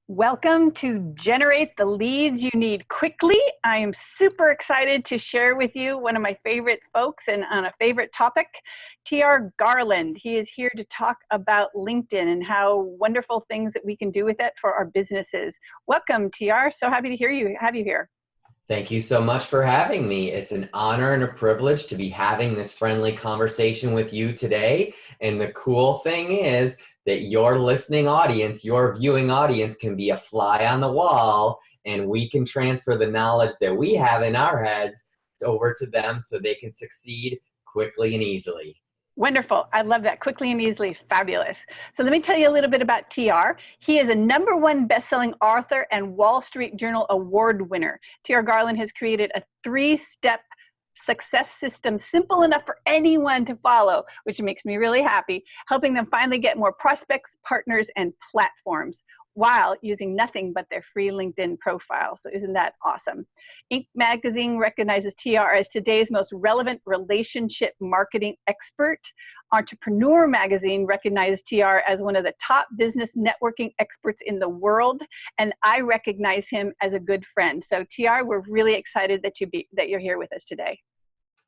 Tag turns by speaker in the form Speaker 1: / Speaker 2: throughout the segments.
Speaker 1: Welcome to Generate the Leads You Need Quickly. I am super excited to share with you one of my favorite folks and on a favorite topic, TR Garland. He is here to talk about LinkedIn and how wonderful things that we can do with it for our businesses. Welcome, TR. So happy to have you here.
Speaker 2: Thank you so much for having me. It's an honor and a privilege to be having this friendly conversation with you today. And the cool thing is that your listening audience, your viewing audience can be a fly on the wall, and we can transfer the knowledge that we have in our heads over to them so they can succeed quickly and easily.
Speaker 1: Wonderful. I love that. Quickly and easily. Fabulous. So let me tell you a little bit about TR. He is a #1 best-selling author and Wall Street Journal award winner. TR Garland has created a 3-step success system simple enough for anyone to follow, which makes me really happy, helping them finally get more prospects, partners, and platforms while using nothing but their free LinkedIn profile. So isn't that awesome? Inc. magazine recognizes TR as today's most relevant relationship marketing expert. Entrepreneur magazine recognizes TR as one of the top business networking experts in the world, and I recognize him as a good friend. So TR, we're really excited that you're here with us today.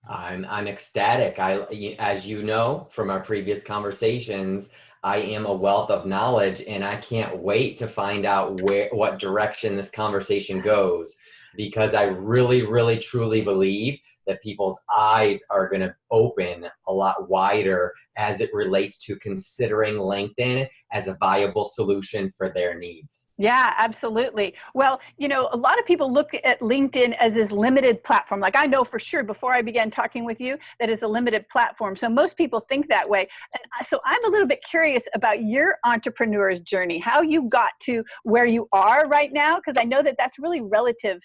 Speaker 2: I'm ecstatic. As you know from our previous conversations, I am a wealth of knowledge, and I can't wait to find out what direction this conversation goes, because I really, really, truly believe that people's eyes are going to open a lot wider as it relates to considering LinkedIn as a viable solution for their needs.
Speaker 1: Yeah, absolutely. Well, a lot of people look at LinkedIn as this limited platform. Like I know for sure before I began talking with you that it's a limited platform. So most people think that way. And so I'm a little bit curious about your entrepreneur's journey, how you got to where you are right now, because I know that that's really relative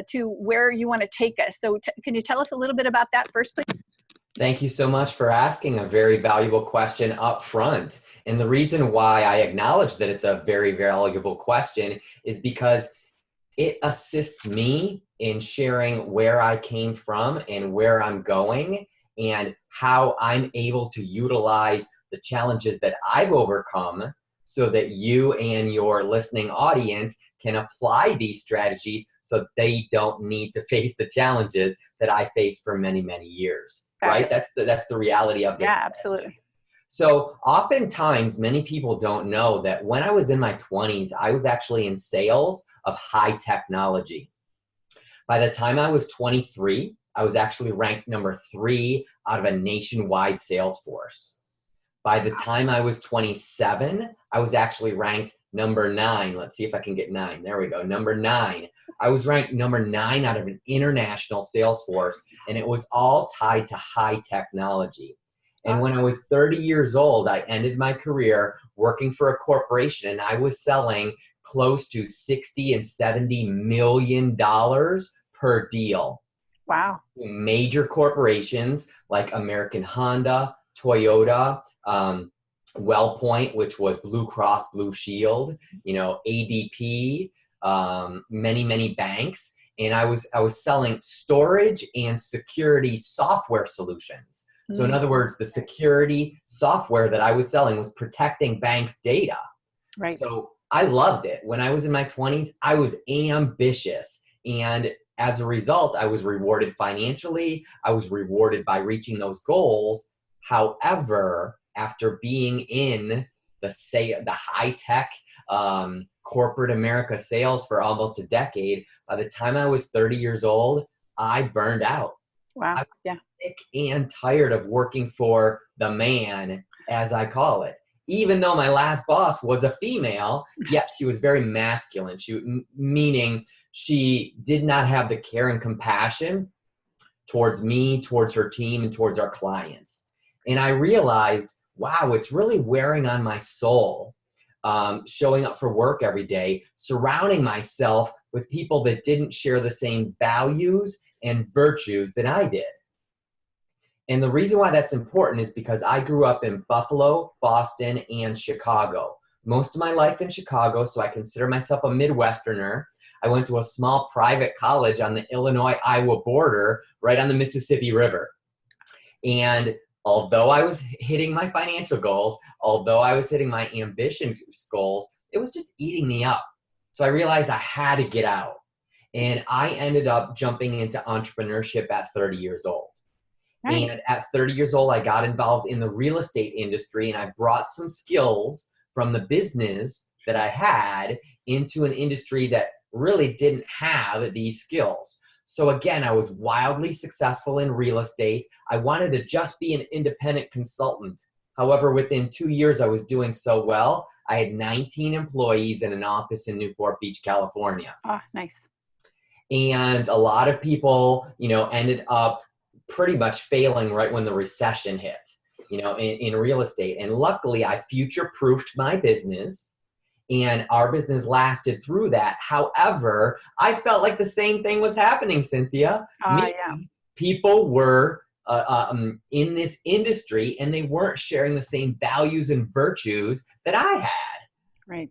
Speaker 1: to where you want to take us. So can you tell us a little bit about that first, please?
Speaker 2: Thank you so much for asking a very valuable question up front. And the reason why I acknowledge that it's a very valuable question is because it assists me in sharing where I came from and where I'm going and how I'm able to utilize the challenges that I've overcome so that you and your listening audience can apply these strategies so they don't need to face the challenges that I faced for many, many years. Right? That's the reality of this.
Speaker 1: Yeah, absolutely.
Speaker 2: So oftentimes, many people don't know that when I was in my 20s, I was actually in sales of high technology. By the time I was 23, I was actually ranked #3 out of a nationwide sales force. By the time I was 27, I was actually ranked #9. Let's see if I can get 9. There we go, #9. I was ranked #9 out of an international sales force, and it was all tied to high technology. And when I was 30 years old, I ended my career working for a corporation, and I was selling close to $60 and $70 million per deal.
Speaker 1: Wow.
Speaker 2: Major corporations like American Honda, Toyota, WellPoint, which was Blue Cross Blue Shield, ADP, many, many banks. And I was selling storage and security software solutions. So in other words, the security software that I was selling was protecting banks' data.
Speaker 1: Right.
Speaker 2: So I loved it. When I was in my 20s, I was ambitious. And as a result, I was rewarded financially. I was rewarded by reaching those goals. However, after being in the high-tech corporate America sales for almost a decade, by the time I was 30 years old, I burned out.
Speaker 1: Wow. Yeah.
Speaker 2: Sick and tired of working for the man, as I call it. Even though my last boss was a female, yet she was very masculine. Meaning she did not have the care and compassion towards me, towards her team, and towards our clients. And I realized, wow, it's really wearing on my soul, showing up for work every day, surrounding myself with people that didn't share the same values and virtues that I did. And the reason why that's important is because I grew up in Buffalo, Boston, and Chicago. Most of my life in Chicago, so I consider myself a Midwesterner. I went to a small private college on the Illinois-Iowa border, right on the Mississippi River. And although I was hitting my financial goals, although I was hitting my ambition goals, it was just eating me up. So I realized I had to get out. And I ended up jumping into entrepreneurship at 30 years old.
Speaker 1: Nice.
Speaker 2: And at 30 years old, I got involved in the real estate industry, and I brought some skills from the business that I had into an industry that really didn't have these skills. So again, I was wildly successful in real estate. I wanted to just be an independent consultant. However, within 2 years, I was doing so well. I had 19 employees in an office in Newport Beach, California.
Speaker 1: Oh, nice.
Speaker 2: And a lot of people, ended up pretty much failing right when the recession hit, in real estate. And luckily, I future-proofed my business, and our business lasted through that. However, I felt like the same thing was happening, Cynthia.
Speaker 1: Yeah.
Speaker 2: People were in this industry, and they weren't sharing the same values and virtues that I had.
Speaker 1: Right.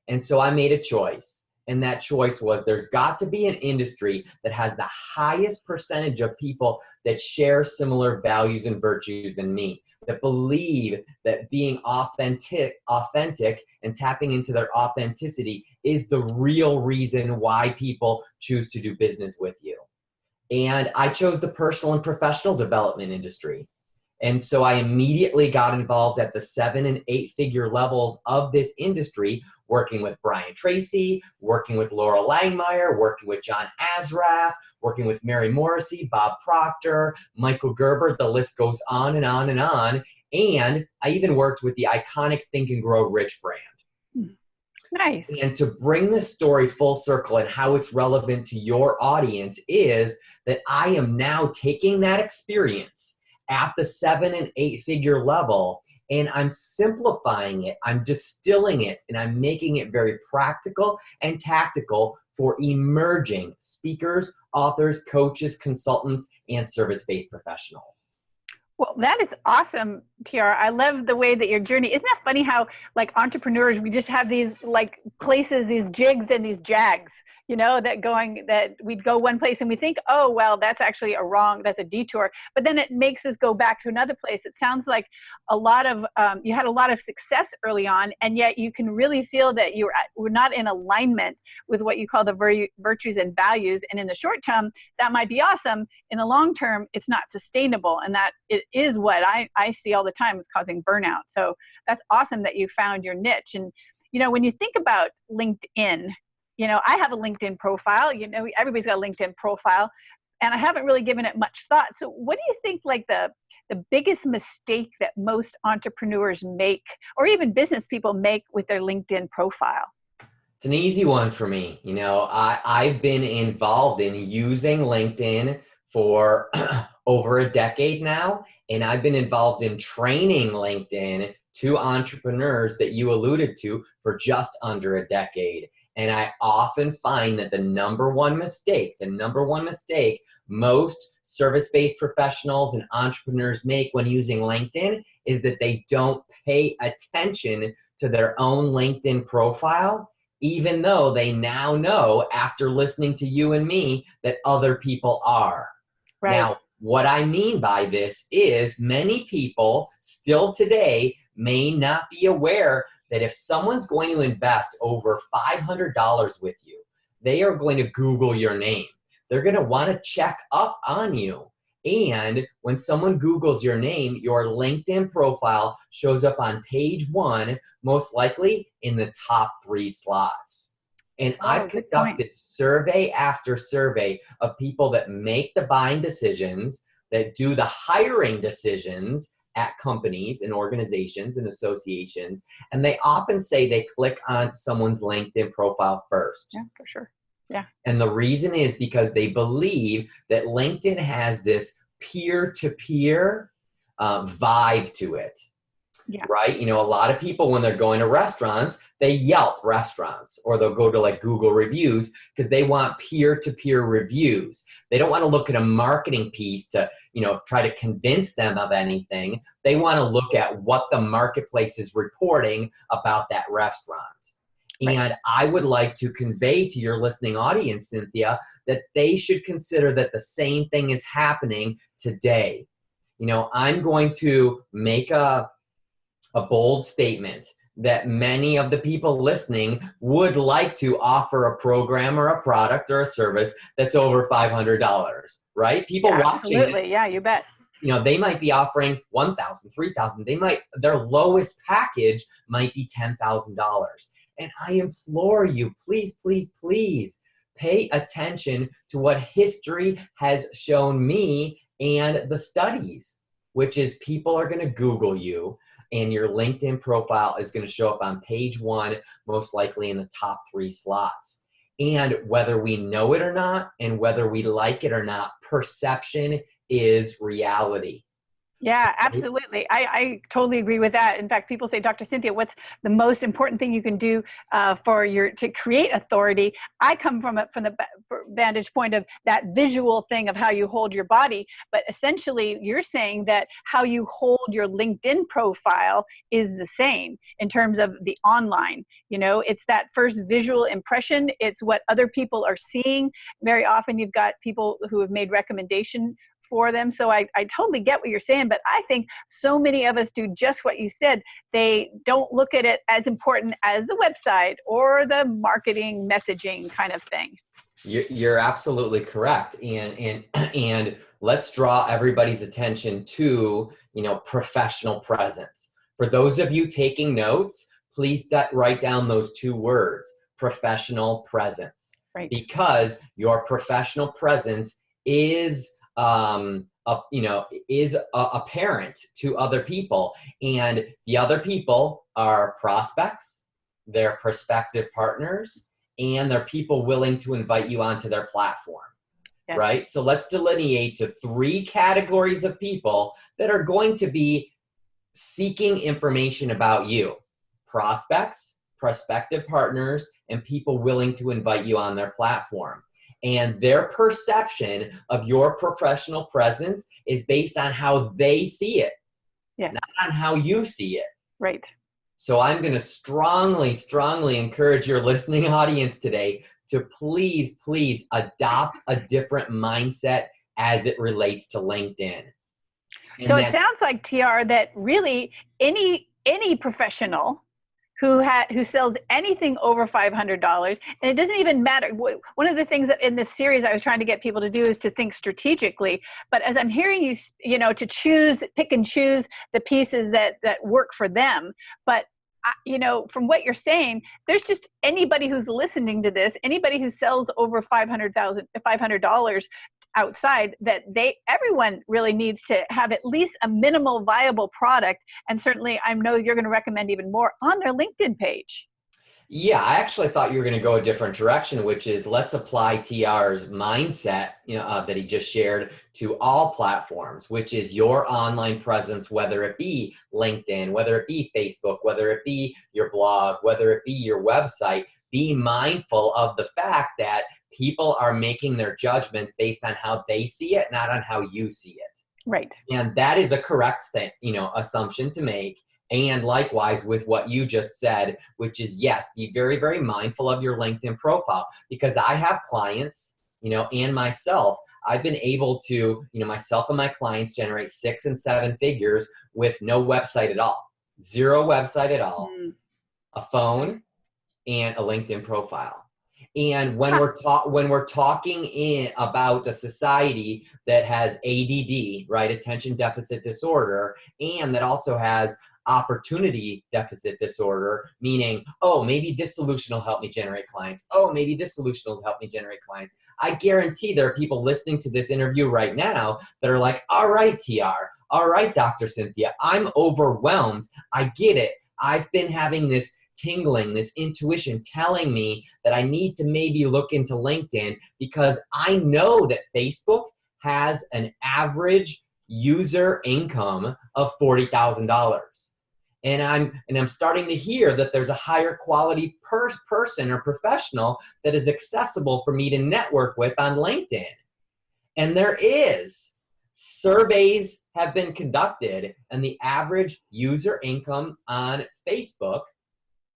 Speaker 2: And so I made a choice. And that choice was, there's got to be an industry that has the highest percentage of people that share similar values and virtues than me, that believe that being authentic and tapping into their authenticity is the real reason why people choose to do business with you. And I chose the personal and professional development industry. And so I immediately got involved at the 7- and 8-figure levels of this industry, working with Brian Tracy, working with Laura Langmeyer, working with John Azraf, working with Mary Morrissey, Bob Proctor, Michael Gerber, the list goes on and on and on. And I even worked with the iconic Think and Grow Rich brand.
Speaker 1: Nice.
Speaker 2: And to bring this story full circle and how it's relevant to your audience is that I am now taking that experience at the 7- and 8-figure level, and I'm simplifying it, I'm distilling it, and I'm making it very practical and tactical for emerging speakers, authors, coaches, consultants, and service-based professionals.
Speaker 1: Well, that is awesome, Tiara. I love the way that your journey, isn't that funny how like entrepreneurs, we just have these like places, these jigs and these jags, that we'd go one place and we think, oh, well, that's actually that's a detour. But then it makes us go back to another place. It sounds like you had a lot of success early on, and yet you can really feel that we're not in alignment with what you call the virtues and values. And in the short term, that might be awesome. In the long term, it's not sustainable. And that it is what I see all the time is causing burnout. So that's awesome that you found your niche. And, when you think about LinkedIn, I have a LinkedIn profile, everybody's got a LinkedIn profile, and I haven't really given it much thought. So what do you think like the biggest mistake that most entrepreneurs make, or even business people make with their LinkedIn profile?
Speaker 2: It's an easy one for me. I've been involved in using LinkedIn for over a decade now, and I've been involved in training LinkedIn to entrepreneurs that you alluded to for just under a decade. And I often find that the number one mistake most service-based professionals and entrepreneurs make when using LinkedIn is that they don't pay attention to their own LinkedIn profile, even though they now know after listening to you and me that other people are. Right. Now, what I mean by this is many people still today may not be aware that if someone's going to invest over $500 with you, they are going to Google your name. They're going to want to check up on you. And when someone Googles your name, your LinkedIn profile shows up on page 1, most likely in the top 3 slots. And I've conducted survey after survey of people that make the buying decisions, that do the hiring decisions at companies and organizations and associations, and they often say they click on someone's LinkedIn profile first.
Speaker 1: Yeah, for sure. Yeah. And
Speaker 2: the reason is because they believe that LinkedIn has this peer-to-peer vibe to it. Yeah. Right? A lot of people, when they're going to restaurants, they Yelp restaurants, or they'll go to like Google reviews because they want peer-to-peer reviews. They don't want to look at a marketing piece to, try to convince them of anything. They want to look at what the marketplace is reporting about that restaurant. Right. And I would like to convey to your listening audience, Cynthia, that they should consider that the same thing is happening today. I'm going to make a bold statement that many of the people listening would like to offer a program or a product or a service that's over $500, right? People
Speaker 1: Yeah,
Speaker 2: watching this,
Speaker 1: absolutely. Yeah, you bet.
Speaker 2: they might be offering 1,000, 3,000. Their lowest package might be $10,000. And I implore you, please, please, please pay attention to what history has shown me and the studies, which is people are going to Google you and your LinkedIn profile is going to show up on page 1, most likely in the top 3 slots. And whether we know it or not, and whether we like it or not, perception is reality.
Speaker 1: Yeah, absolutely. I totally agree with that. In fact, people say, Dr. Cynthia, what's the most important thing you can do to create authority? I come from the vantage point of that visual thing of how you hold your body. But essentially, you're saying that how you hold your LinkedIn profile is the same in terms of the online. It's that first visual impression. It's what other people are seeing. Very often, you've got people who have made recommendations for them. So I totally get what you're saying, but I think so many of us do just what you said. They don't look at it as important as the website or the marketing messaging kind of thing.
Speaker 2: You're absolutely correct. And let's draw everybody's attention to, professional presence. For those of you taking notes, please write down those 2 words, professional presence.
Speaker 1: Right.
Speaker 2: Because your professional presence is apparent to other people, and the other people are prospects, they're prospective partners, and they're people willing to invite you onto their platform. Yes. Right? So let's delineate to 3 categories of people that are going to be seeking information about you: prospects, prospective partners, and people willing to invite you on their platform. And their perception of your professional presence is based on how they see it, not on how you see it.
Speaker 1: Right.
Speaker 2: So I'm going to strongly, strongly encourage your listening audience today to please, please adopt a different mindset as it relates to LinkedIn.
Speaker 1: So it sounds like, TR, that really any professional who sells anything over $500, and it doesn't even matter. One of the things that in this series I was trying to get people to do is to think strategically. But as I'm hearing you, to pick and choose the pieces that work for them. But from what you're saying, there's just anybody who's listening to this, anybody who sells over $500 outside, that everyone really needs to have at least a minimal viable product. And certainly I know you're going to recommend even more on their LinkedIn page.
Speaker 2: Yeah, I actually thought you were going to go a different direction, which is let's apply TR's mindset that he just shared to all platforms, which is your online presence, whether it be LinkedIn, whether it be Facebook, whether it be your blog, whether it be your website. Be mindful of the fact that people are making their judgments based on how they see it, not on how you see it.
Speaker 1: Right.
Speaker 2: And that is a correct thing, assumption to make. And likewise with what you just said, which is, yes, be very, very mindful of your LinkedIn profile, because I have clients, and myself, I've been able to, myself and my clients generate 6 and 7 figures with no website at all, 0 website at all, a phone and a LinkedIn profile. And when we're talking about a society that has ADD, right, attention deficit disorder, and that also has opportunity deficit disorder, meaning, oh, maybe this solution will help me generate clients. Oh, maybe this solution will help me generate clients. I guarantee there are people listening to this interview right now that are like, all right, TR, all right, Dr. Cynthia, I'm overwhelmed. I get it. I've been having this tingling, this intuition telling me that I need to maybe look into LinkedIn, because I know that Facebook has an average user income of $40,000. And I'm starting to hear that there's a higher quality person or professional that is accessible for me to network with on LinkedIn. And there is. Surveys have been conducted, and the average user income on Facebook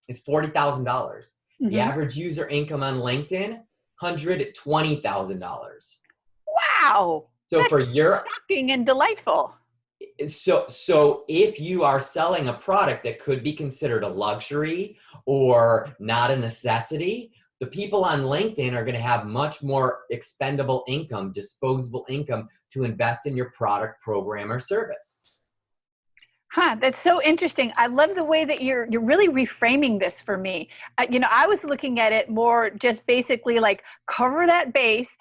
Speaker 2: is $40,000. Mm-hmm. The average user income on LinkedIn, $120,000.
Speaker 1: Wow.
Speaker 2: So
Speaker 1: That's
Speaker 2: for your
Speaker 1: shocking and delightful.
Speaker 2: So if you are selling a product that could be considered a luxury or not a necessity, the people on LinkedIn are going to have much more expendable income, disposable income to invest in your product, program, or service.
Speaker 1: Huh, that's so interesting. I love the way that you're really reframing this for me. I was looking at it more just basically like cover that base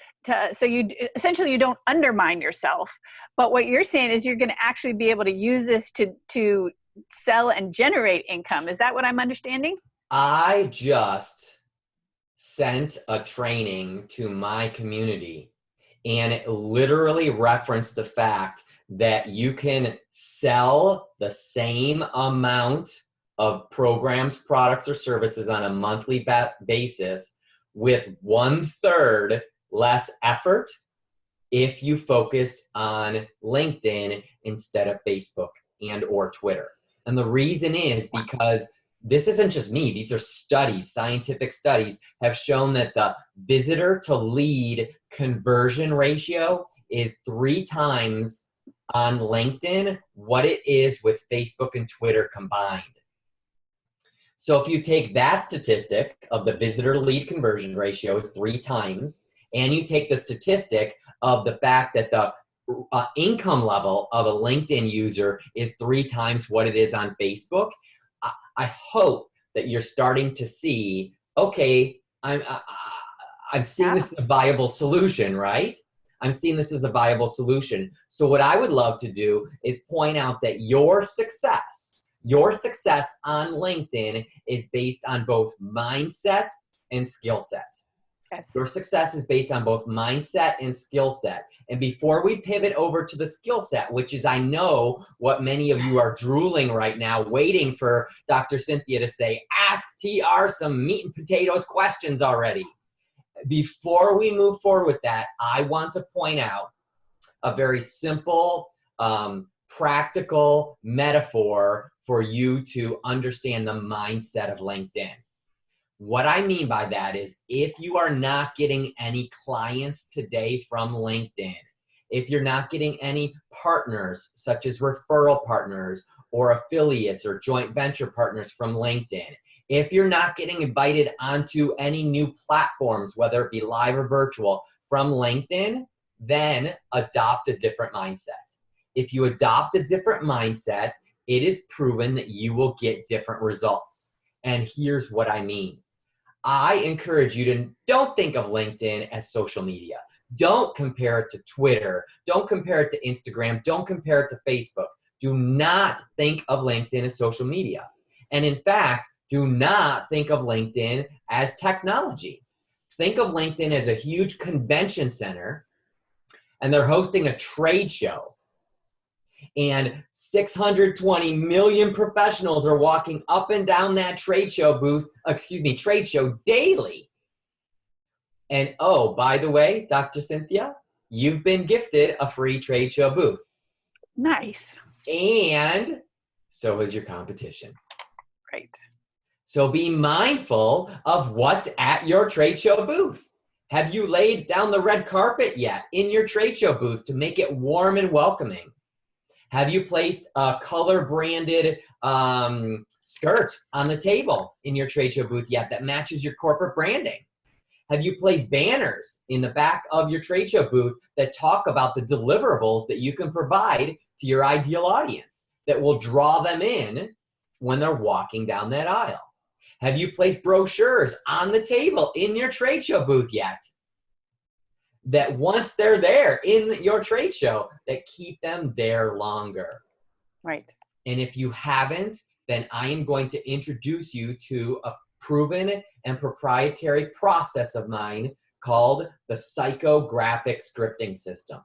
Speaker 1: so you essentially you don't undermine yourself. But what you're saying is you're going to actually be able to use this to sell and generate income. Is that what I'm understanding?
Speaker 2: I just sent a training to my community, and it literally referenced the fact that you can sell the same amount of programs, products, or services on a monthly basis with 1/3 less effort if you focused on LinkedIn instead of Facebook and or Twitter. And the reason is because this isn't just me. These are studies, scientific studies have shown that the visitor to lead conversion ratio is 3 times on LinkedIn what it is with Facebook and Twitter combined. So if you take that statistic of the visitor to lead conversion ratio is 3 times, and you take the statistic of the fact that the income level of a LinkedIn user is 3 times what it is on Facebook, I hope that you're starting to see, okay, I'm seeing this as a viable solution, right? I'm seeing this as a viable solution. So what I would love to do is point out that your success on LinkedIn is based on both mindset and skill set.
Speaker 1: Yes.
Speaker 2: Your success is based on both mindset and skill set. And before we pivot over to the skill set, which is, I know what many of you are drooling right now, waiting for Dr. Cynthia to say, ask TR some meat and potatoes questions already. Before we move forward with that, I want to point out a very simple, practical metaphor for you to understand the mindset of LinkedIn. What I mean by that is if you are not getting any clients today from LinkedIn, if you're not getting any partners such as referral partners or affiliates or joint venture partners from LinkedIn, if you're not getting invited onto any new platforms, whether it be live or virtual from LinkedIn, then adopt a different mindset. If you adopt a different mindset, it is proven that you will get different results. And here's what I mean. I encourage you to don't think of LinkedIn as social media. Don't compare it to Twitter. Don't compare it to Instagram. Don't compare it to Facebook. Do not think of LinkedIn as social media. And in fact, do not think of LinkedIn as technology. Think of LinkedIn as a huge convention center, and they're hosting a trade show. And 620 million professionals are walking up and down that trade show daily. And oh, by the way, Dr. Cynthia, you've been gifted a free trade show booth.
Speaker 1: Nice.
Speaker 2: And so is your competition.
Speaker 1: Right.
Speaker 2: So be mindful of what's at your trade show booth. Have you laid down the red carpet yet in your trade show booth to make it warm and welcoming? Have you placed a color branded skirt on the table in your trade show booth yet that matches your corporate branding? Have you placed banners in the back of your trade show booth that talk about the deliverables that you can provide to your ideal audience that will draw them in when they're walking down that aisle? Have you placed brochures on the table in your trade show booth yet that once they're there in your trade show, that keep them there longer?
Speaker 1: Right.
Speaker 2: And if you haven't, then I am going to introduce you to a proven and proprietary process of mine called the psychographic scripting system.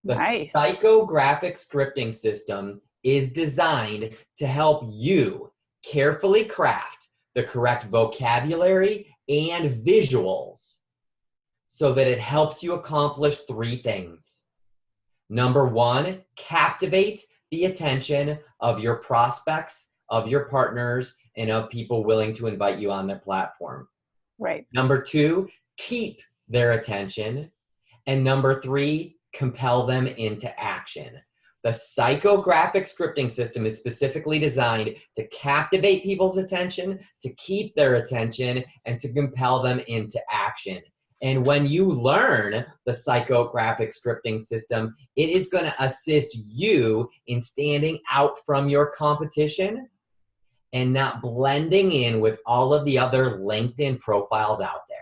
Speaker 2: The
Speaker 1: Nice.
Speaker 2: psychographic scripting system is designed to help you carefully craft the correct vocabulary and visuals so that it helps you accomplish 3 things. Number 1, captivate the attention of your prospects, of your partners, and of people willing to invite you on their platform.
Speaker 1: Right.
Speaker 2: Number 2, keep their attention. And number 3, compel them into action. The psychographic scripting system is specifically designed to captivate people's attention, to keep their attention, and to compel them into action. And when you learn the psychographic scripting system, it is going to assist you in standing out from your competition and not blending in with all of the other LinkedIn profiles out there.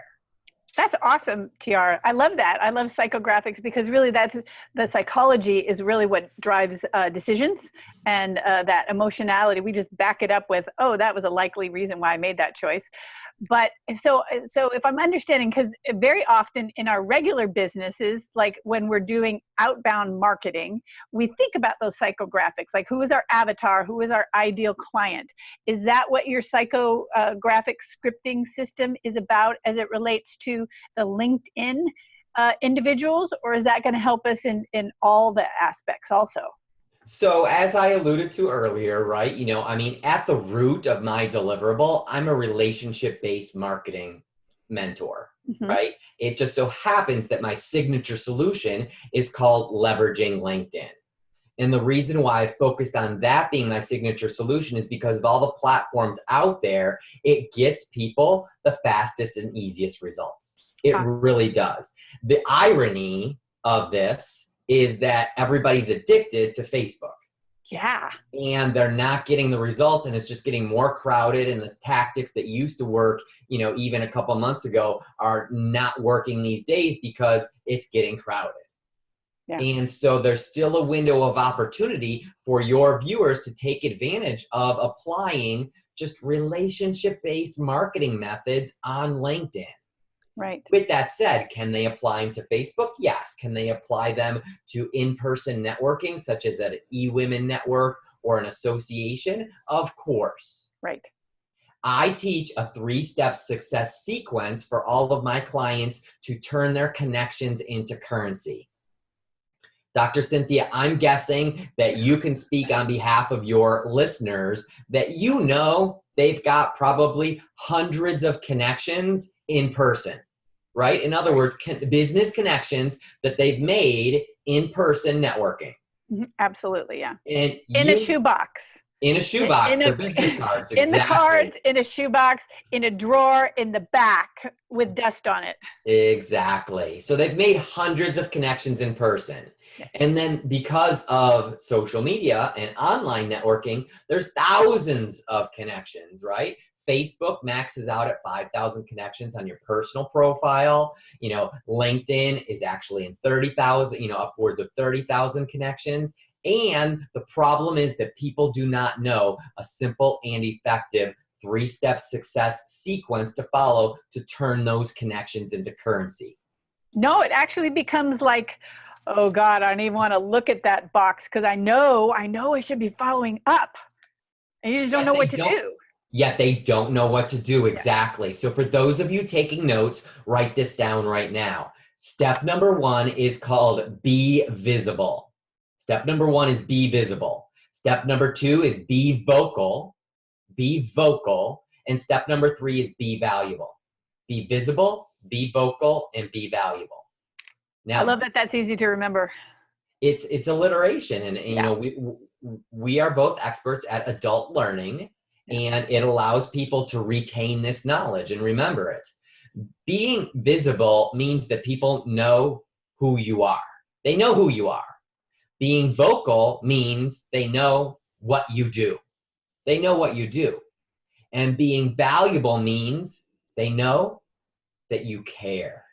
Speaker 1: That's awesome, TR. I love that. I love psychographics because really that's the psychology is really what drives decisions, and that emotionality. We just back it up with, oh, that was a likely reason why I made that choice. But so if I'm understanding, because very often in our regular businesses, like when we're doing outbound marketing, we think about those psychographics, like who is our avatar, who is our ideal client. Is that what your psychographic scripting system is about as it relates to the LinkedIn individuals, or is that going to help us in all the aspects also?
Speaker 2: So as I alluded to earlier, right, at the root of my deliverable, I'm a relationship-based marketing mentor, right? It just so happens that my signature solution is called Leveraging LinkedIn. And the reason why I focused on that being my signature solution is because of all the platforms out there, it gets people the fastest and easiest results. It really does. The irony of this is that everybody's addicted to Facebook.
Speaker 1: Yeah.
Speaker 2: And they're not getting the results, and it's just getting more crowded, and the tactics that used to work, even a couple months ago are not working these days because it's getting crowded. Yeah. And so there's still a window of opportunity for your viewers to take advantage of applying just relationship-based marketing methods on LinkedIn.
Speaker 1: Right.
Speaker 2: With that said, can they apply them to Facebook? Yes. Can they apply them to in-person networking, such as an eWomen network or an association? Of course.
Speaker 1: Right.
Speaker 2: I teach a 3-step success sequence for all of my clients to turn their connections into currency. Dr. Cynthia, I'm guessing that you can speak on behalf of your listeners that they've got probably hundreds of connections in person, right? In other words, business connections that they've made in person networking.
Speaker 1: Absolutely, yeah.
Speaker 2: And
Speaker 1: in a shoebox.
Speaker 2: In a shoebox, their business cards. Exactly.
Speaker 1: In the cards, in a shoebox, in a drawer, in the back with dust on it.
Speaker 2: Exactly. So they've made hundreds of connections in person. And then because of social media and online networking, there's thousands of connections, right? Facebook maxes out at 5,000 connections on your personal profile. LinkedIn is actually in 30,000, upwards of 30,000 connections. And the problem is that people do not know a simple and effective 3-step success sequence to follow to turn those connections into currency.
Speaker 1: No, it actually becomes like, oh God, I don't even want to look at that box because I know I should be following up. And you just don't know what to do.
Speaker 2: Yet they don't know what to do exactly. Yeah. So for those of you taking notes, write this down right now. Step number 1 is called be visible. Step number 1 is be visible. Step number 2 is be vocal. Be vocal. And step number 3 is be valuable. Be visible, be vocal, and be valuable. Now,
Speaker 1: I love that that's easy to remember.
Speaker 2: It's alliteration, and we are both experts at adult learning, and it allows people to retain this knowledge and remember it. Being visible means that people know who you are. They know who you are. Being vocal means they know what you do. They know what you do. And being valuable means they know that you care.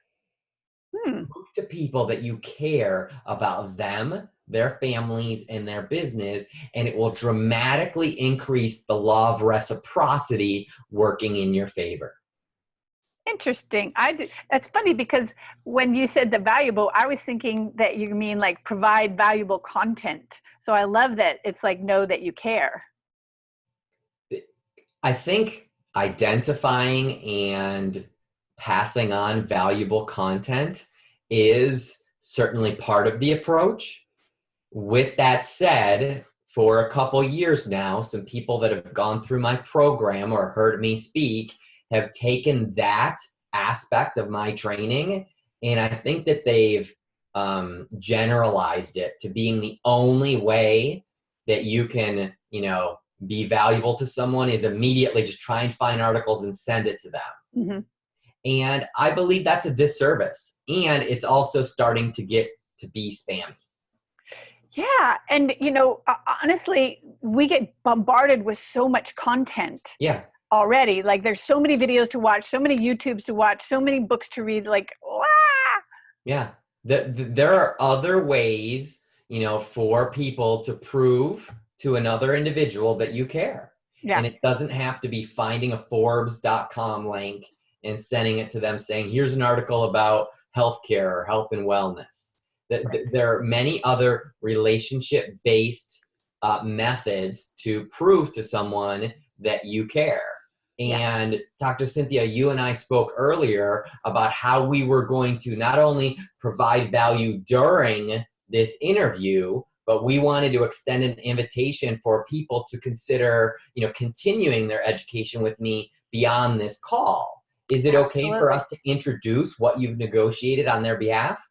Speaker 2: Prove to people that you care about them, their families, and their business, and it will dramatically increase the law of reciprocity working in your favor.
Speaker 1: Interesting. That's funny because when you said the valuable, I was thinking that you mean like provide valuable content. So I love that it's like know that you care.
Speaker 2: I think identifying and passing on valuable content is certainly part of the approach. With that said, for a couple years now, some people that have gone through my program or heard me speak have taken that aspect of my training, and I think that they've generalized it to being the only way that you can, be valuable to someone is immediately just try and find articles and send it to them.
Speaker 1: Mm-hmm.
Speaker 2: And I believe that's a disservice. And it's also starting to get to be spammy.
Speaker 1: Yeah. And, honestly, we get bombarded with so much content.
Speaker 2: Yeah.
Speaker 1: Already. Like there's so many videos to watch, so many YouTubes to watch, so many books to read, like, wow.
Speaker 2: Yeah. There are other ways, for people to prove to another individual that you care.
Speaker 1: Yeah.
Speaker 2: And it doesn't have to be finding a Forbes.com link and sending it to them saying, here's an article about healthcare or health and wellness. There are many other relationship-based methods to prove to someone that you care. And Dr. Cynthia, you and I spoke earlier about how we were going to not only provide value during this interview, but we wanted to extend an invitation for people to consider, continuing their education with me beyond this call. Is it okay for us to introduce what you've negotiated on their behalf?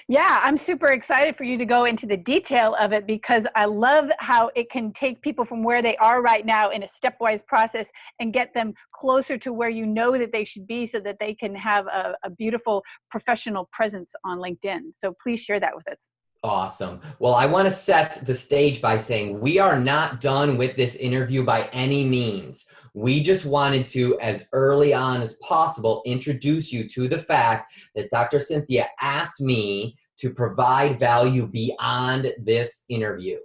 Speaker 1: Yeah, I'm super excited for you to go into the detail of it because I love how it can take people from where they are right now in a stepwise process and get them closer to where you know that they should be so that they can have a beautiful professional presence on LinkedIn. So please share that with us.
Speaker 2: Awesome. Well, I want to set the stage by saying we are not done with this interview by any means. We just wanted to, as early on as possible, introduce you to the fact that Dr. Cynthia asked me to provide value beyond this interview.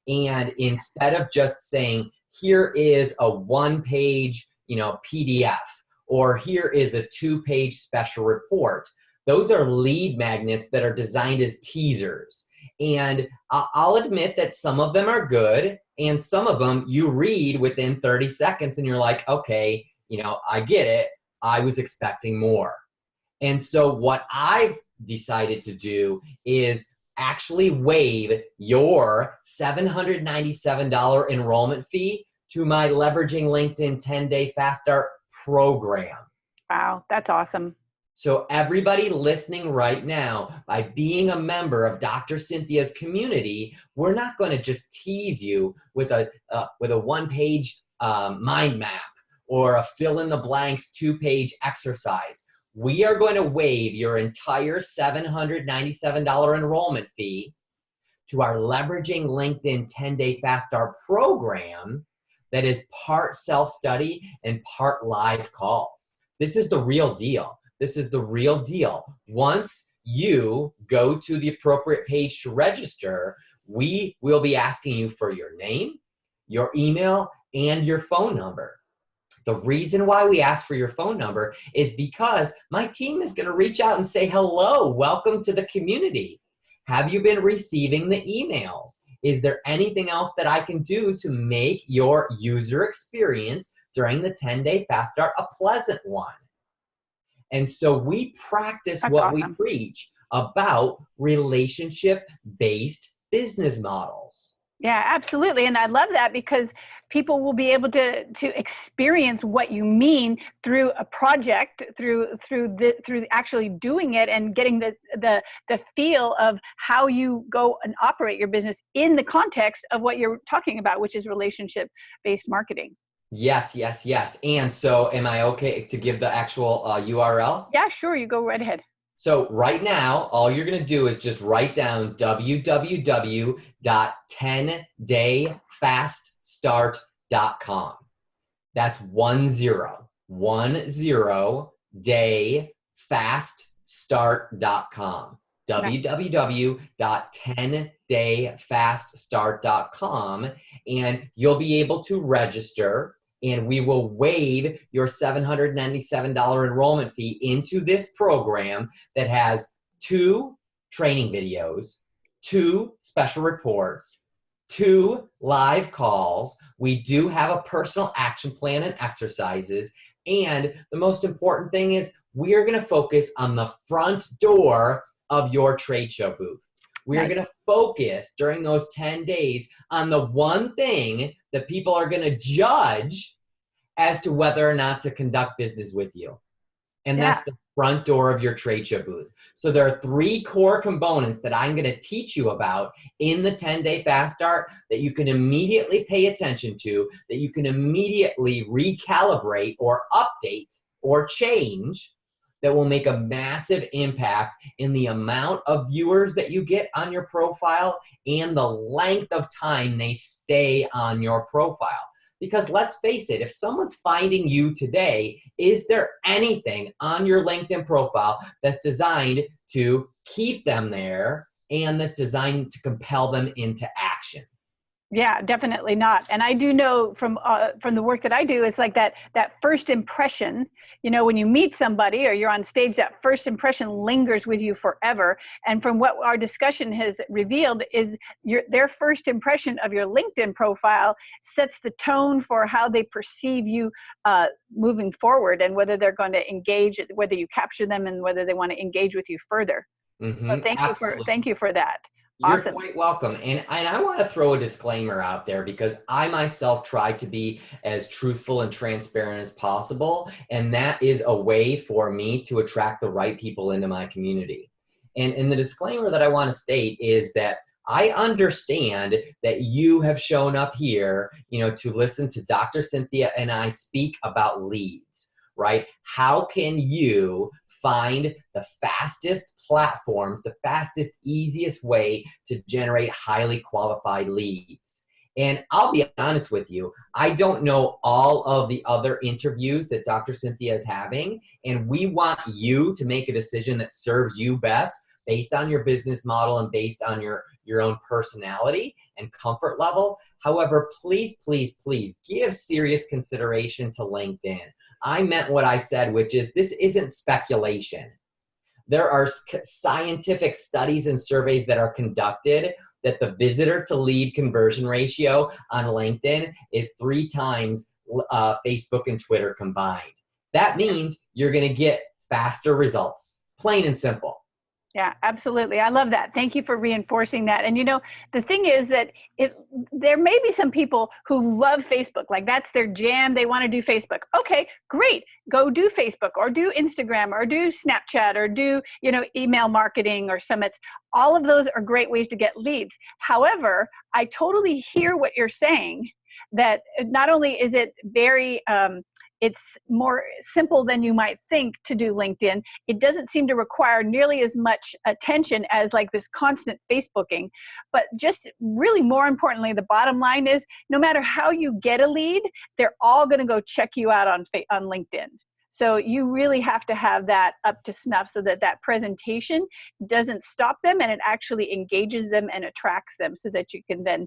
Speaker 2: And instead of just saying, here is a one-page, PDF, or here is a two-page special report, those are lead magnets that are designed as teasers. And I'll admit that some of them are good, and some of them you read within 30 seconds and you're like, okay, I get it. I was expecting more. And so what I've decided to do is actually waive your $797 enrollment fee to my Leveraging LinkedIn 10-Day Fast Start program.
Speaker 1: Wow, that's awesome.
Speaker 2: So everybody listening right now, by being a member of Dr. Cynthia's community, we're not going to just tease you with a one-page mind map or a fill-in-the-blanks two-page exercise. We are going to waive your entire $797 enrollment fee to our Leveraging LinkedIn 10-Day Fast Start program that is part self-study and part live calls. This is the real deal. This is the real deal. Once you go to the appropriate page to register, we will be asking you for your name, your email, and your phone number. The reason why we ask for your phone number is because my team is going to reach out and say, hello, welcome to the community. Have you been receiving the emails? Is there anything else that I can do to make your user experience during the 10-Day Fast Start a pleasant one? And so we practice what we preach about relationship-based business models.
Speaker 1: Yeah, absolutely. And I love that because people will be able to experience what you mean through a project, through actually doing it and getting the feel of how you go and operate your business in the context of what you're talking about, which is relationship-based marketing.
Speaker 2: Yes. And so am I okay to give the actual URL?
Speaker 1: Yeah, sure. You go right ahead.
Speaker 2: So right now, all you're going to do is just write down www.10dayfaststart.com. That's 10dayfaststart.com. www.10dayfaststart.com, and you'll be able to register, and we will waive your $797 enrollment fee into this program that has 2 training videos, 2 special reports, 2 live calls. We do have a personal action plan and exercises, and the most important thing is we are going to focus on the front door of your trade show booth. We are going to focus during those 10 days on the one thing that people are going to judge as to whether or not to conduct business with you. And
Speaker 1: Yeah.
Speaker 2: that's the front door of your trade show booth. So there are 3 core components that I'm going to teach you about in the 10-day fast start that you can immediately pay attention to, that you can immediately recalibrate or update or change, that will make a massive impact in the amount of viewers that you get on your profile and the length of time they stay on your profile. Because let's face it, if someone's finding you today, is there anything on your LinkedIn profile that's designed to keep them there and that's designed to compel them into action?
Speaker 1: Yeah, definitely not. And I do know from the work that I do, it's like that first impression. You know, when you meet somebody or you're on stage, that first impression lingers with you forever. And from what our discussion has revealed, is their first impression of your LinkedIn profile sets the tone for how they perceive you moving forward, and whether they're going to engage, whether you capture them, and whether they want to engage with you further. So
Speaker 2: Absolutely.
Speaker 1: thank you for that.
Speaker 2: You're
Speaker 1: Awesome.
Speaker 2: quite welcome. And I want to throw a disclaimer out there because I myself try to be as truthful and transparent as possible. And that is a way for me to attract the right people into my community. And the disclaimer that I want to state is that I understand that you have shown up here, to listen to Dr. Cynthia and I speak about leads, right? How can you find the fastest platforms, the fastest, easiest way to generate highly qualified leads? And I'll be honest with you, I don't know all of the other interviews that Dr. Cynthia is having, and we want you to make a decision that serves you best based on your business model and based on your own personality and comfort level. However, please, please, please give serious consideration to LinkedIn. I meant what I said, which is this isn't speculation. There are scientific studies and surveys that are conducted that the visitor to lead conversion ratio on LinkedIn is 3 times Facebook and Twitter combined. That means you're going to get faster results, plain and simple.
Speaker 1: Yeah, absolutely. I love that. Thank you for reinforcing that. And the thing is that there may be some people who love Facebook, like that's their jam. They want to do Facebook. Okay, great. Go do Facebook or do Instagram or do Snapchat or do, email marketing or summits. All of those are great ways to get leads. However, I totally hear what you're saying, that not only is it very, it's more simple than you might think to do LinkedIn. It doesn't seem to require nearly as much attention as like this constant Facebooking. But just really more importantly, the bottom line is no matter how you get a lead, they're all going to go check you out on LinkedIn. So you really have to have that up to snuff so that presentation doesn't stop them, and it actually engages them and attracts them so that you can then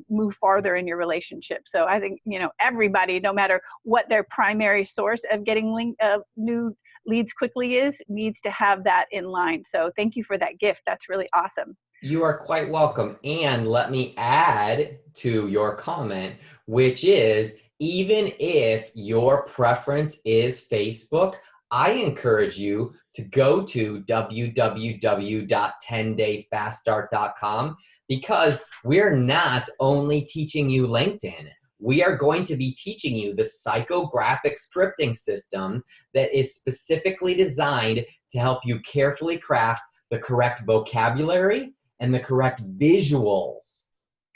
Speaker 1: move farther in your relationship. So I think, everybody, no matter what their primary source of getting new leads quickly is, needs to have that in line. So thank you for that gift. That's really awesome.
Speaker 2: You are quite welcome. And let me add to your comment, which is, even if your preference is Facebook, I encourage you to go to www.10dayfaststart.com, because we're not only teaching you LinkedIn. We are going to be teaching you the psychographic scripting system that is specifically designed to help you carefully craft the correct vocabulary and the correct visuals,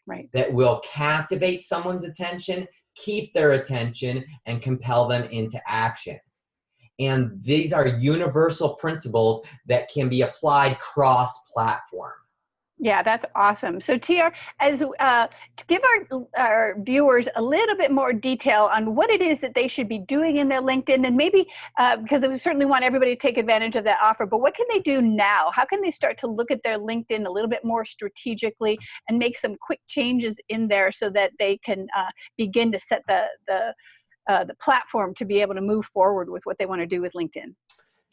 Speaker 1: right,
Speaker 2: that will captivate someone's attention, keep their attention, and compel them into action. And these are universal principles that can be applied cross-platform.
Speaker 1: Yeah, that's awesome. So TR, as to give our viewers a little bit more detail on what it is that they should be doing in their LinkedIn, and maybe because we certainly want everybody to take advantage of that offer, but what can they do now? How can they start to look at their LinkedIn a little bit more strategically and make some quick changes in there so that they can begin to set the platform to be able to move forward with what they want to do with LinkedIn?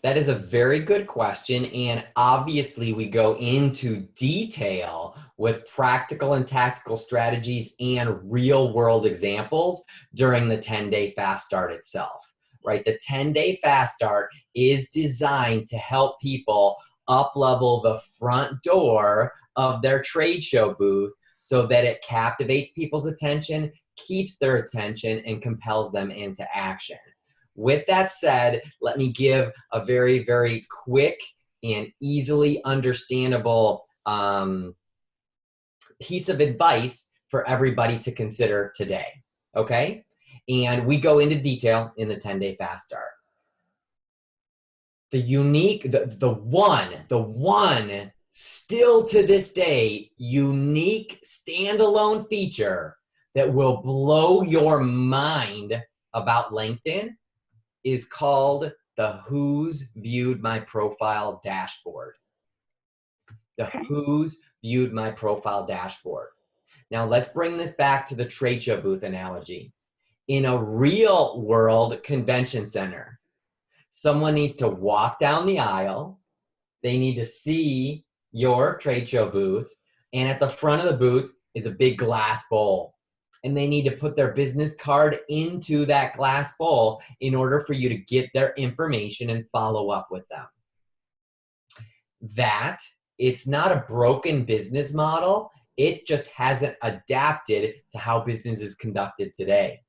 Speaker 2: That is a very good question, and obviously we go into detail with practical and tactical strategies and real-world examples during the 10-day fast start itself, right? The 10-day fast start is designed to help people up-level the front door of their trade show booth so that it captivates people's attention, keeps their attention, and compels them into action. With that said, let me give a very, very quick and easily understandable piece of advice for everybody to consider today, okay? And we go into detail in the 10-day fast start. The unique, the one still to this day, unique standalone feature that will blow your mind about LinkedIn is called the Who's Viewed My Profile dashboard. The Who's Viewed My Profile dashboard. Now let's bring this back to the trade show booth analogy. In a real world convention center, someone needs to walk down the aisle. They need to see your trade show booth. And at the front of the booth is a big glass bowl. And they need to put their business card into that glass bowl in order for you to get their information and follow up with them. It's not a broken business model. It just hasn't adapted to how business is conducted today.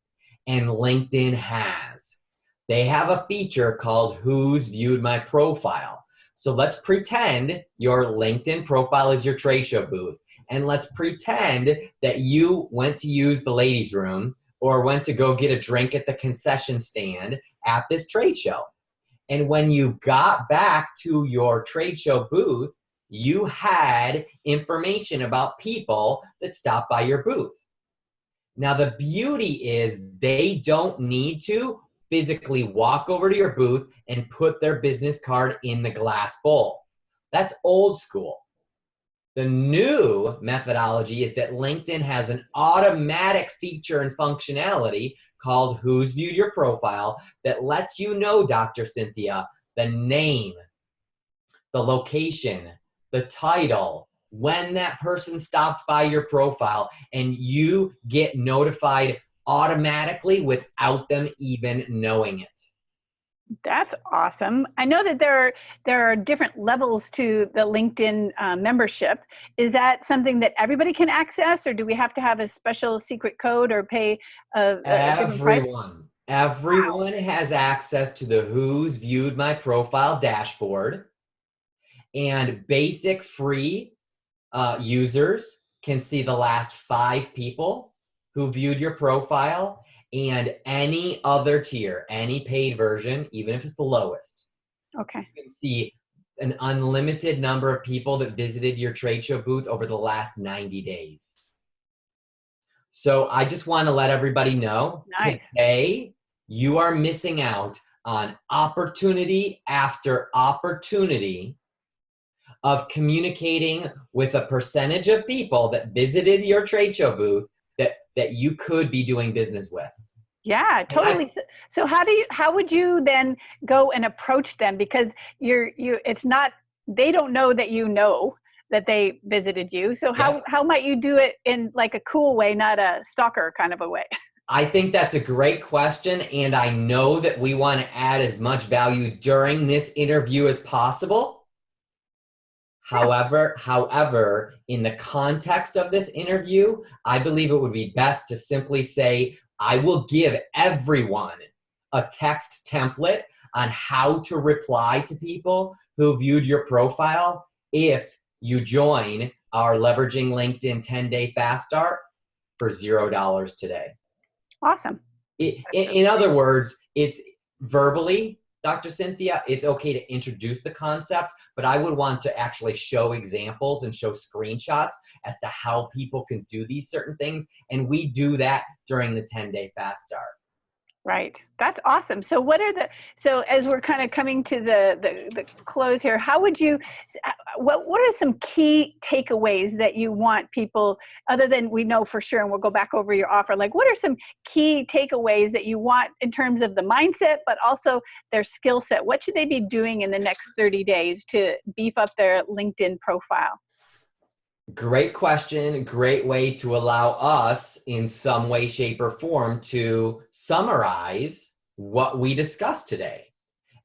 Speaker 2: And LinkedIn has. They have a feature called Who's Viewed My Profile. So let's pretend your LinkedIn profile is your trade show booth. And let's pretend that you went to use the ladies' room or went to go get a drink at the concession stand at this trade show. And when you got back to your trade show booth, you had information about people that stopped by your booth. Now, the beauty is they don't need to physically walk over to your booth and put their business card in the glass bowl. That's old school. The new methodology is that LinkedIn has an automatic feature and functionality called Who's Viewed Your Profile that lets you know, Dr. Cynthia, the name, the location, the title, when that person stopped by your profile, and you get notified automatically without them even knowing it.
Speaker 1: That's awesome. I know that there are different levels to the LinkedIn membership. Is that something that everybody can access, or do we have to have a special secret code or pay a different price?
Speaker 2: Everyone has access to the Who's Viewed My Profile dashboard, and basic free users can see the last 5 people who viewed your profile, and any other tier, any paid version, even if it's the lowest.
Speaker 1: Okay.
Speaker 2: You can see an unlimited number of people that visited your trade show booth over the last 90 days. So I just want to let everybody know, today you are missing out on opportunity after opportunity of communicating with a percentage of people that visited your trade show booth that you could be doing business with.
Speaker 1: Yeah, totally. So how would you then go and approach them? Because it's not, they don't know that you know that they visited you. So how might you do it in like a cool way, not a stalker kind of a way?
Speaker 2: I think that's a great question, and I know that we want to add as much value during this interview as possible. However, in the context of this interview, I believe it would be best to simply say, I will give everyone a text template on how to reply to people who viewed your profile if you join our Leveraging LinkedIn 10-day fast start for $0 today.
Speaker 1: Awesome.
Speaker 2: In other words, it's verbally, Dr. Cynthia, it's okay to introduce the concept, but I would want to actually show examples and show screenshots as to how people can do these certain things. And we do that during the 10-day fast start.
Speaker 1: Right. That's awesome. So so as we're kind of coming to the close here, how would you, what are some key takeaways that you want people, other than we know for sure, and we'll go back over your offer, like what are some key takeaways that you want in terms of the mindset, but also their skill set? What should they be doing in the next 30 days to beef up their LinkedIn profile?
Speaker 2: Great question. Great way to allow us in some way, shape, or form to summarize what we discussed today.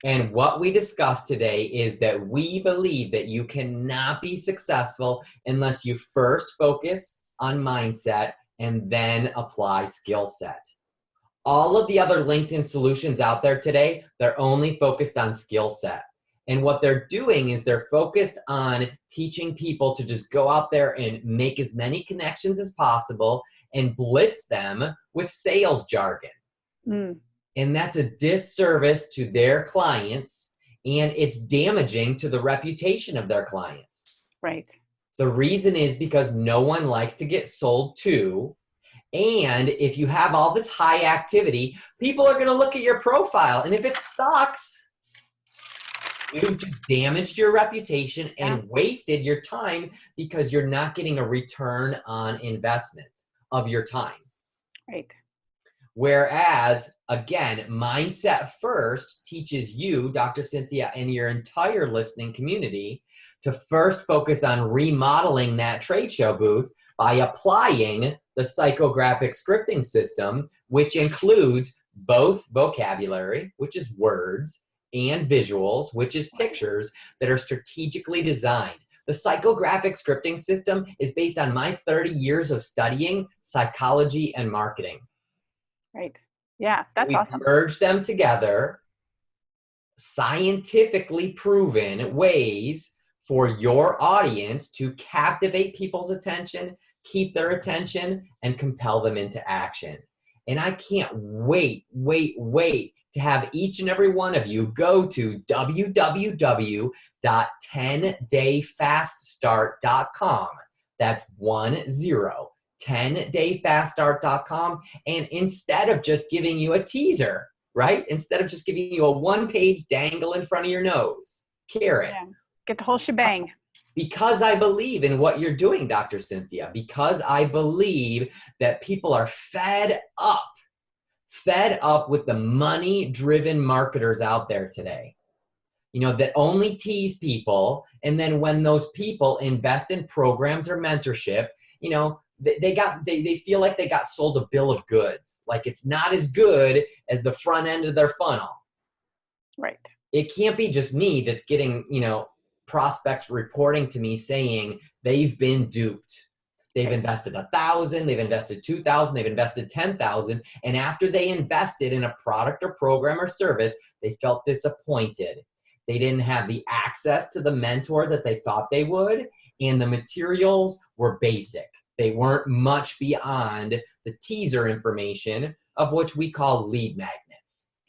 Speaker 2: And what we discussed today is that we believe that you cannot be successful unless you first focus on mindset and then apply skill set. All of the other LinkedIn solutions out there today, they're only focused on skill set. And what they're doing is they're focused on teaching people to just go out there and make as many connections as possible and blitz them with sales jargon. And that's a disservice to their clients, and it's damaging to the reputation of their clients.
Speaker 1: Right.
Speaker 2: The reason is because no one likes to get sold to. And if you have all this high activity, people are going to look at your profile. And if it sucks, you've just damaged your reputation and wasted your time because you're not getting a return on investment of your time.
Speaker 1: Right.
Speaker 2: Whereas, again, Mindset First teaches you, Dr. Cynthia, and your entire listening community to first focus on remodeling that trade show booth by applying the psychographic scripting system, which includes both vocabulary, which is words, and visuals, which is pictures that are strategically designed. The psychographic scripting system is based on my 30 years of studying psychology and marketing.
Speaker 1: Right. Yeah, that's awesome.
Speaker 2: We merge them together, scientifically proven ways for your audience to captivate people's attention, keep their attention, and compel them into action. And I can't wait to have each and every one of you go to www.10dayfaststart.com. That's 10dayfaststart.com. And instead of just giving you a teaser, right? Instead of just giving you a one-page dangle in front of your nose, carrot.
Speaker 1: Yeah. Get the whole shebang.
Speaker 2: Because I believe in what you're doing, Dr. Cynthia, because I believe that people are fed up with the money-driven marketers out there today, you know, that only tease people. And then when those people invest in programs or mentorship, you know, they feel like they got sold a bill of goods. Like it's not as good as the front end of their funnel.
Speaker 1: Right.
Speaker 2: It can't be just me that's getting, you know, prospects reporting to me saying they've been duped. They've invested 1,000, they've invested 2,000, they've invested 10,000. And after they invested in a product or program or service, they felt disappointed. They didn't have the access to the mentor that they thought they would. And the materials were basic. They weren't much beyond the teaser information, of which we call lead magnets.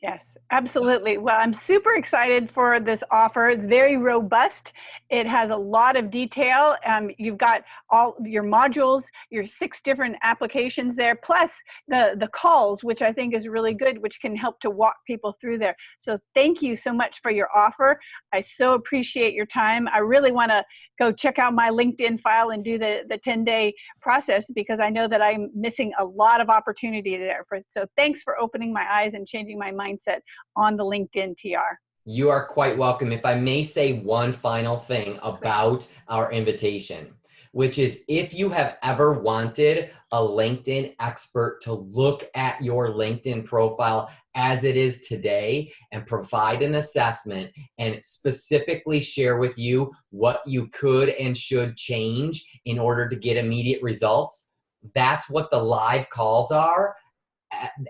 Speaker 1: Yes, absolutely. Well, I'm super excited for this offer. It's very robust. It has a lot of detail. You've got all your modules, your 6 different applications there, plus the calls, which I think is really good, which can help to walk people through there. So thank you so much for your offer. I so appreciate your time. I really want to go check out my LinkedIn file and do the 10-day process because I know that I'm missing a lot of opportunity there. So thanks for opening my eyes and changing my mindset on the LinkedIn TR.
Speaker 2: You are quite welcome. If I may say one final thing about our invitation, which is if you have ever wanted a LinkedIn expert to look at your LinkedIn profile as it is today and provide an assessment and specifically share with you what you could and should change in order to get immediate results, that's what the live calls are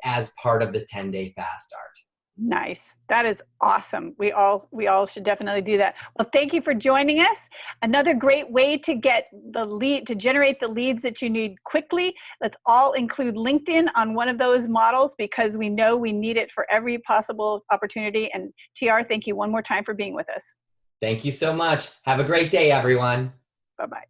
Speaker 2: as part of the 10-day fast start.
Speaker 1: Nice. That is awesome. We all should definitely do that. Well, thank you for joining us. Another great way to get the lead, to generate the leads that you need quickly. Let's all include LinkedIn on one of those models because we know we need it for every possible opportunity. And TR, thank you one more time for being with us.
Speaker 2: Thank you so much. Have a great day, everyone.
Speaker 1: Bye-bye.